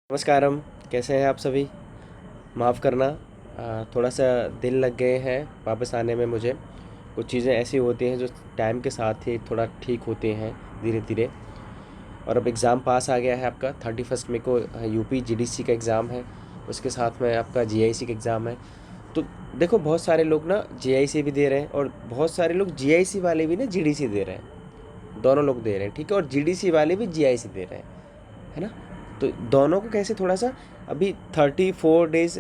नमस्कारम। कैसे हैं आप सभी? माफ़ करना, थोड़ा सा दिन लग गए हैं वापस आने में मुझे। कुछ चीज़ें ऐसी होती हैं जो टाइम के साथ ही थोड़ा ठीक होती हैं धीरे धीरे। और अब एग्ज़ाम पास आ गया है आपका 31 मई को। यूपी जीडीसी का एग्ज़ाम है, उसके साथ में आपका जीआईसी का एग्ज़ाम है। तो देखो, बहुत सारे लोग ना जीआईसी भी दे रहे हैं और बहुत सारे लोग जीआईसी वाले भी ना जीडीसी दे रहे हैं। दोनों लोग दे रहे हैं, ठीक है। और जीडीसी वाले भी जीआईसी दे रहे हैं, है ना। तो दोनों को कैसे थोड़ा सा अभी 34 डेज़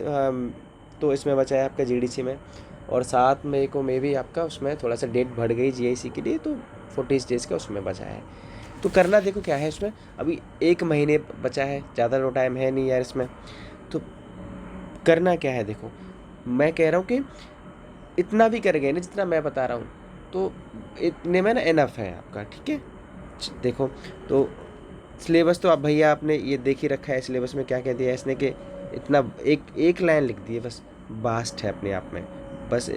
तो इसमें बचा है आपका जीडीसी में। और 7 मई को मे भी आपका उसमें थोड़ा सा डेट बढ़ गई जीआईसी के लिए, तो 40 डेज़ का उसमें बचा है। तो करना देखो क्या है इसमें, अभी 1 महीने बचा है, ज़्यादा लो टाइम है नहीं यार इसमें। तो करना क्या है देखो, मैं कह रहा हूँ कि इतना भी कर गए ना जितना मैं बता रहा हूँ, तो इतने में ना इनफ है आपका, ठीक है। देखो, तो सिलेबस तो आप भैया आपने ये देख ही रखा है। सिलेबस में क्या कह दिया है इसने कि इतना एक एक लाइन लिख दी है बस, बास्ट है अपने आप में। बस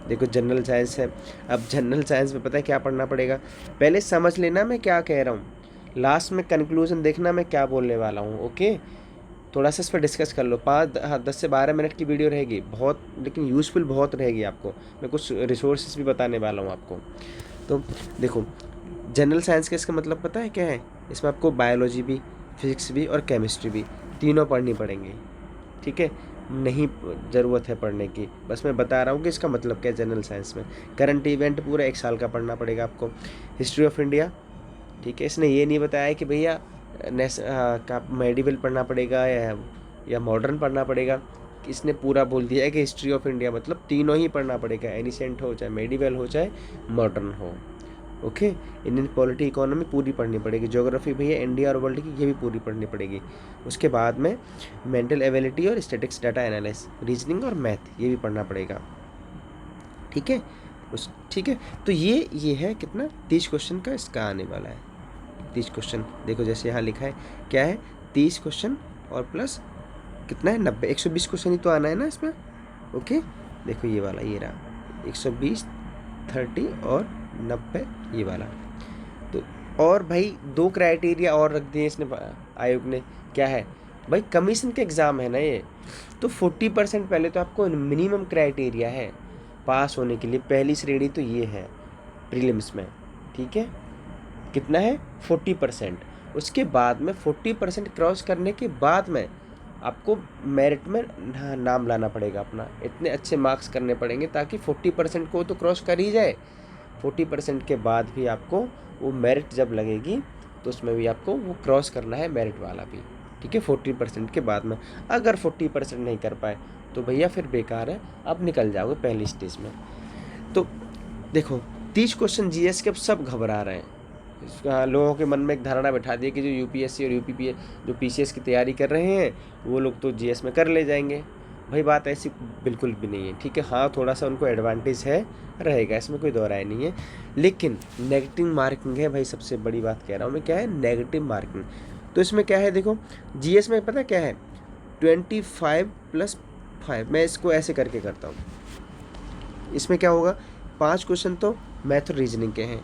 देखो, जनरल साइंस है। अब जनरल साइंस में पता है क्या पढ़ना पड़ेगा? पहले समझ लेना मैं क्या कह रहा हूँ, लास्ट में कंक्लूजन देखना मैं क्या बोलने वाला हूँ, ओके। थोड़ा सा इस पर डिस्कस कर लो। 10 से 12 मिनट की वीडियो रहेगी, बहुत लेकिन यूज़फुल बहुत रहेगी आपको। मैं कुछ रिसोर्सेज भी बताने वाला हूँ आपको। तो देखो, जनरल साइंस का इसका मतलब पता है क्या है? इसमें आपको बायोलॉजी भी, फिजिक्स भी और केमिस्ट्री भी तीनों पढ़नी पड़ेंगी, ठीक है। नहीं ज़रूरत है पढ़ने की, बस मैं बता रहा हूँ कि इसका मतलब क्या है। जनरल साइंस में करंट इवेंट पूरा 1 साल का पढ़ना पड़ेगा आपको। हिस्ट्री ऑफ इंडिया, ठीक है। इसने ये नहीं बताया कि भैया का मेडिवल पढ़ना पड़ेगा या मॉडर्न पढ़ना पड़ेगा। इसने पूरा बोल दिया है कि हिस्ट्री ऑफ इंडिया मतलब तीनों ही पढ़ना पड़ेगा, एनिसेंट हो चाहे मेडिवल हो चाहे मॉडर्न हो, ओके। इंडियन पॉलिटी इकोनॉमी पूरी पढ़नी पड़ेगी। ज्योग्राफी भैया इंडिया और वर्ल्ड की ये भी पूरी पढ़नी पड़ेगी। उसके बाद में मेंटल एबिलिटी और स्टैटिक्स डाटा एनालिसिस, रीजनिंग और मैथ ये भी पढ़ना पड़ेगा, ठीक है। ठीक है। तो ये है कितना, 30 क्वेश्चन का इसका आने वाला है। 30 क्वेश्चन देखो, जैसे यहाँ लिखा है क्या है, 30 क्वेश्चन और प्लस कितना है 90, 120 क्वेश्चन ही तो आना है ना इसमें, ओके। देखो ये वाला, ये रहा 120, 30 और 90, ये वाला। तो और भाई 2 क्राइटेरिया और रख दिए इसने आयोग ने, क्या है भाई? कमीशन के एग्ज़ाम है ना ये, तो 40% पहले तो आपको मिनिमम क्राइटेरिया है पास होने के लिए। पहली श्रेणी तो ये है प्रीलिम्स में, ठीक है। कितना है? 40%। उसके बाद में 40% क्रॉस करने के बाद में आपको मेरिट में नाम लाना पड़ेगा अपना। इतने अच्छे मार्क्स करने पड़ेंगे ताकि 40% को तो क्रॉस कर ही जाए। 40% के बाद भी आपको वो मेरिट जब लगेगी तो उसमें भी आपको वो क्रॉस करना है, मेरिट वाला भी, ठीक है। 40% के बाद में अगर 40% नहीं कर पाए तो भैया फिर बेकार है, आप निकल जाओगे पहली स्टेज में। तो देखो, 30 क्वेश्चन जीएस के अब सब घबरा रहे हैं। लोगों के मन में एक धारणा बैठा दी है कि जो यूपीएससी और यूपीपीए जो पीसीएस की तैयारी कर रहे हैं वो लोग तो जीएस में कर ले जाएंगे। भाई बात ऐसी बिल्कुल भी नहीं है, ठीक है। हाँ, थोड़ा सा उनको एडवांटेज है, रहेगा, इसमें कोई दो राय नहीं है। लेकिन नेगेटिव मार्किंग है भाई, सबसे बड़ी बात कह रहा हूँ मैं, क्या है? Negative marking. तो इसमें क्या है देखो, जीएस में पता क्या है, 25+5। मैं इसको ऐसे करके करता हूँ। इसमें क्या होगा, 5 क्वेश्चन तो मैथ और रीजनिंग के हैं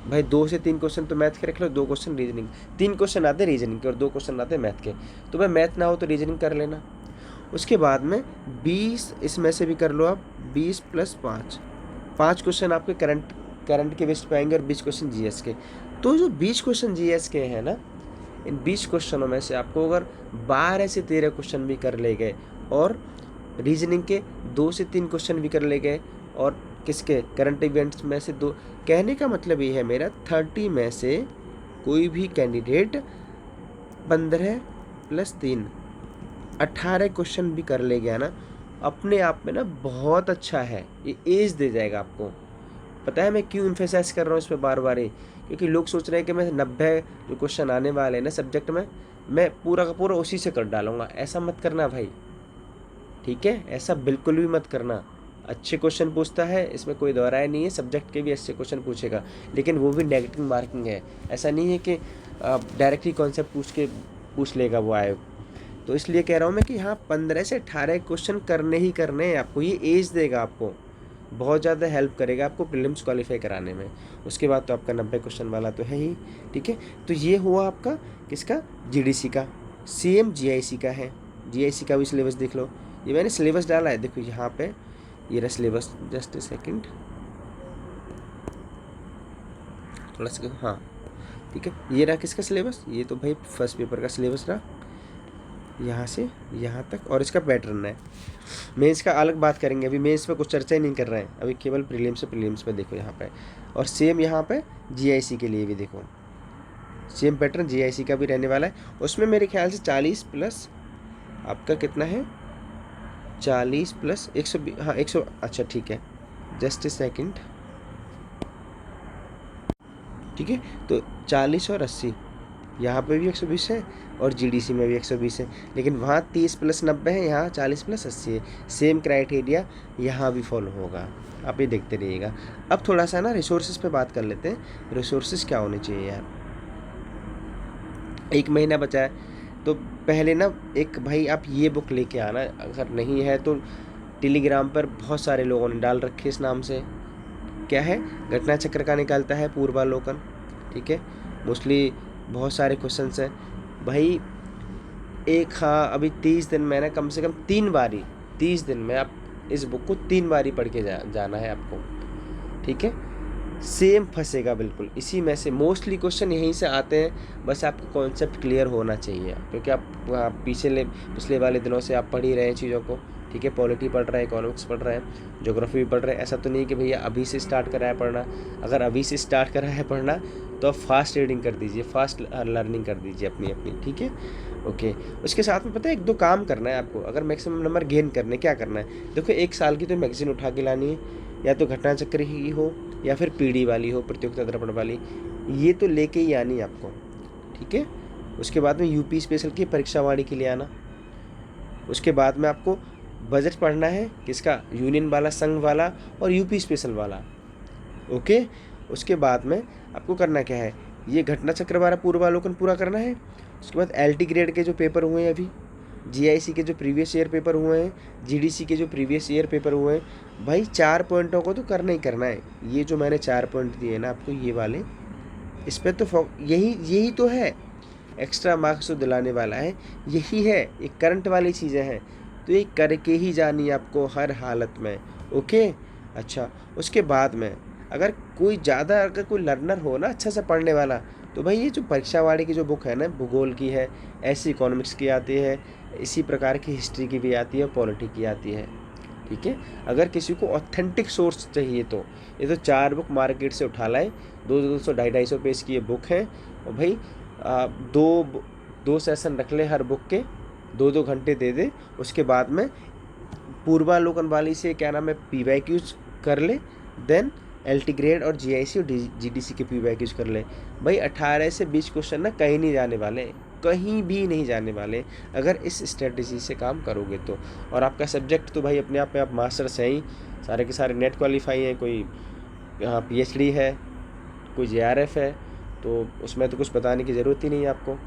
भाई, 2 से 3 क्वेश्चन तो मैथ के रख लो, 2 क्वेश्चन रीजनिंग, 3 क्वेश्चन आते हैं रीजनिंग के और 2 क्वेश्चन आते हैं मैथ के। तो भाई मैथ ना हो तो रीजनिंग कर लेना। उसके बाद में 20 इसमें से भी कर लो आप, 20+5, 5 क्वेश्चन आपके करंट के बेस पे आएंगे और 20 क्वेश्चन जीएस के। तो जो 20 क्वेश्चन जीएस के हैं ना, इन 20 क्वेश्चनों में से आपको अगर 12 से 13 क्वेश्चन भी कर ले गए और रीजनिंग के 2 से 3 क्वेश्चन भी कर ले गए और किसके करंट इवेंट्स में से 2, कहने का मतलब ये है मेरा, 30 में से कोई भी कैंडिडेट 15+3 18 क्वेश्चन भी कर ले गया ना, अपने आप में ना बहुत अच्छा है, ये एज दे जाएगा आपको। पता है मैं क्यों इम्फेसाइज कर रहा हूँ इस पर बार बार ही? क्योंकि लोग सोच रहे हैं कि मैं 90 जो क्वेश्चन आने वाले हैं ना सब्जेक्ट में, मैं पूरा का पूरा उसी से कर डालूंगा। ऐसा मत करना भाई, ठीक है। ऐसा बिल्कुल भी मत करना। अच्छे क्वेश्चन पूछता है, इसमें कोई दो राय नहीं है, सब्जेक्ट के भी अच्छे क्वेश्चन पूछेगा, लेकिन वो भी नेगेटिव मार्किंग है। ऐसा नहीं है कि डायरेक्टली कॉन्सेप्ट पूछ लेगा वो आयोग। तो इसलिए कह रहा हूँ मैं कि हाँ, 15 से 18 क्वेश्चन करने ही करने हैं आपको। ये एज देगा आपको, बहुत ज़्यादा हेल्प करेगा आपको प्रीलिम्स क्वालिफाई कराने में। उसके बाद तो आपका 90 क्वेश्चन वाला तो है ही, ठीक है। तो ये हुआ आपका किसका, जीडीसी का। सेम जीआईसी का है, जीआईसी का भी सिलेबस देख लो। ये मैंने सिलेबस डाला है, देखो यहाँ पे ये रहा सिलेबस, जस्ट ए सेकेंड, थोड़ा सा, हाँ ठीक है, ये रहा किसका सिलेबस, ये तो भाई फर्स्ट पेपर का सिलेबस रहा, यहाँ से यहाँ तक, और इसका पैटर्न है। मेंस का अलग बात करेंगे, अभी मेंस पे कुछ चर्चा ही नहीं कर रहे हैं, अभी केवल प्रीलिम्स से प्रीलिम्स पे देखो यहाँ पे। और सेम यहाँ पे जीआईसी के लिए भी देखो, सेम पैटर्न जीआईसी का भी रहने वाला है। उसमें मेरे ख्याल से 40 प्लस आपका कितना है, 40 प्लस 120, हाँ 100, अच्छा ठीक है, जस्ट ए सेकेंड, ठीक है। तो 40 और 80 यहाँ पे भी 120 है, और जीडीसी में भी 120 है, लेकिन वहाँ 30 प्लस 90 है, यहाँ 40 प्लस 80 है। सेम क्राइटेरिया यहाँ भी फॉलो होगा, आप ये देखते रहिएगा। अब थोड़ा सा ना रिसोर्सेज पे बात कर लेते हैं, रिसोर्सेज क्या होने चाहिए यार। 1 महीना बचा है, तो पहले ना एक भाई आप ये बुक लेके आना, अगर नहीं है तो टेलीग्राम पर बहुत सारे लोगों ने डाल रखे इस नाम से, क्या है, घटना चक्र का निकालता है पूर्वालोकन, ठीक है। मोस्टली बहुत सारे क्वेश्चंस हैं भाई, एक, हाँ अभी 30 दिन में ना कम से कम 3 बारी, 30 दिन में आप इस बुक को 3 बारी पढ़ के जाना है आपको, ठीक है। सेम फंसेगा बिल्कुल, इसी में से मोस्टली क्वेश्चन यहीं से आते हैं, बस आपको कॉन्सेप्ट क्लियर होना चाहिए, क्योंकि आप पिछले वाले दिनों से आप पढ़ ही रहे हैं चीज़ों को, ठीक है। पॉलिटी पढ़ रहे हैं, इकोनॉमिक्स पढ़ रहे हैं, ज्योग्राफी भी पढ़ रहे हैं। ऐसा तो नहीं कि भैया अभी से स्टार्ट करा है पढ़ना, अगर अभी से स्टार्ट करा है पढ़ना तो आप फास्ट रीडिंग कर दीजिए, फास्ट लर्निंग कर दीजिए अपनी अपनी, ठीक है, ओके। उसके साथ में पता है 1-2 काम करना है आपको, अगर मैक्सिमम नंबर गेन करने, क्या करना है, देखो 1 साल की तो मैगजीन उठा के लानी है, या तो घटना चक्र ही हो या फिर पीडी वाली हो, प्रतियोगिता दर्पण वाली, ये तो लेके ही आनी है आपको, ठीक है। उसके बाद में यूपी स्पेशल की परीक्षा वाणी के लिए आना। उसके बाद में आपको बजट पढ़ना है, किसका, यूनियन वाला, संघ वाला और यूपी स्पेशल वाला, ओके। उसके बाद में आपको करना क्या है, ये घटना चक्र वाला पूर्वालोकन पूरा करना है। उसके बाद एलटी ग्रेड के जो पेपर हुए हैं अभी, जीआईसी के जो प्रीवियस ईयर पेपर हुए हैं, जीडीसी के जो प्रीवियस ईयर पेपर हुए हैं, भाई 4 पॉइंटों को तो करना ही करना है। ये जो मैंने 4 पॉइंट दिए ना आपको, ये वाले, इस पर तो यही तो है, एक्स्ट्रा मार्क्स तो दिलाने वाला है, यही है, ये करंट वाली चीज़ें हैं, तो ये करके ही जानी है आपको हर हालत में, ओके। अच्छा, उसके बाद में अगर कोई लर्नर हो ना अच्छा सा पढ़ने वाला, तो भाई ये जो परीक्षा वाली की जो बुक है ना, भूगोल की है, ऐसी इकोनॉमिक्स की आती है, इसी प्रकार की हिस्ट्री की भी आती है, पॉलिटी की आती है, ठीक है। अगर किसी को ऑथेंटिक सोर्स चाहिए तो ये तो 4 बुक मार्केट से उठा लाए, 200 250 पेज की ये बुक है, और भाई 2 सेशन रख ले हर बुक के, 2 घंटे दे दे। उसके बाद में पूर्वालोकन वाली से क्या नाम है, पीवाईक्यूज कर ले, देन एलटी ग्रेड और जीआईसी और जीडीसी के पीवाईक्यूज कर ले। भाई 18 से 20 क्वेश्चन ना कहीं नहीं जाने वाले, कहीं भी नहीं जाने वाले, अगर इस स्ट्रेटजी से काम करोगे तो। और आपका सब्जेक्ट तो भाई अपने आप में आप मास्टर्स हैं ही, सारे के सारे नेट क्वालिफाई हैं, कोई पीएचडी है, कोई जेआरएफ है, तो उसमें तो कुछ बताने की ज़रूरत ही नहीं है आपको,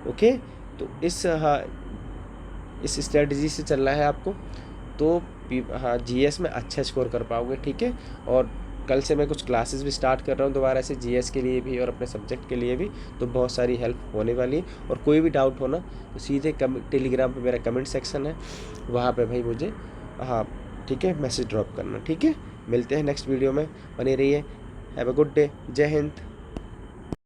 ओके। तो इस स्ट्रेटजी से चलना है आपको, तो जीएस में अच्छा स्कोर कर पाओगे, ठीक है। और कल से मैं कुछ क्लासेस भी स्टार्ट कर रहा हूँ दोबारा से, जीएस के लिए भी और अपने सब्जेक्ट के लिए भी, तो बहुत सारी हेल्प होने वाली है। और कोई भी डाउट हो ना तो सीधे टेलीग्राम पे मेरा कमेंट सेक्शन है, वहाँ पे भाई मुझे, हाँ ठीक है, मैसेज ड्रॉप करना, ठीक है। मिलते हैं नेक्स्ट वीडियो में, बने रहिए, हैव अ गुड डे, जय हिंद।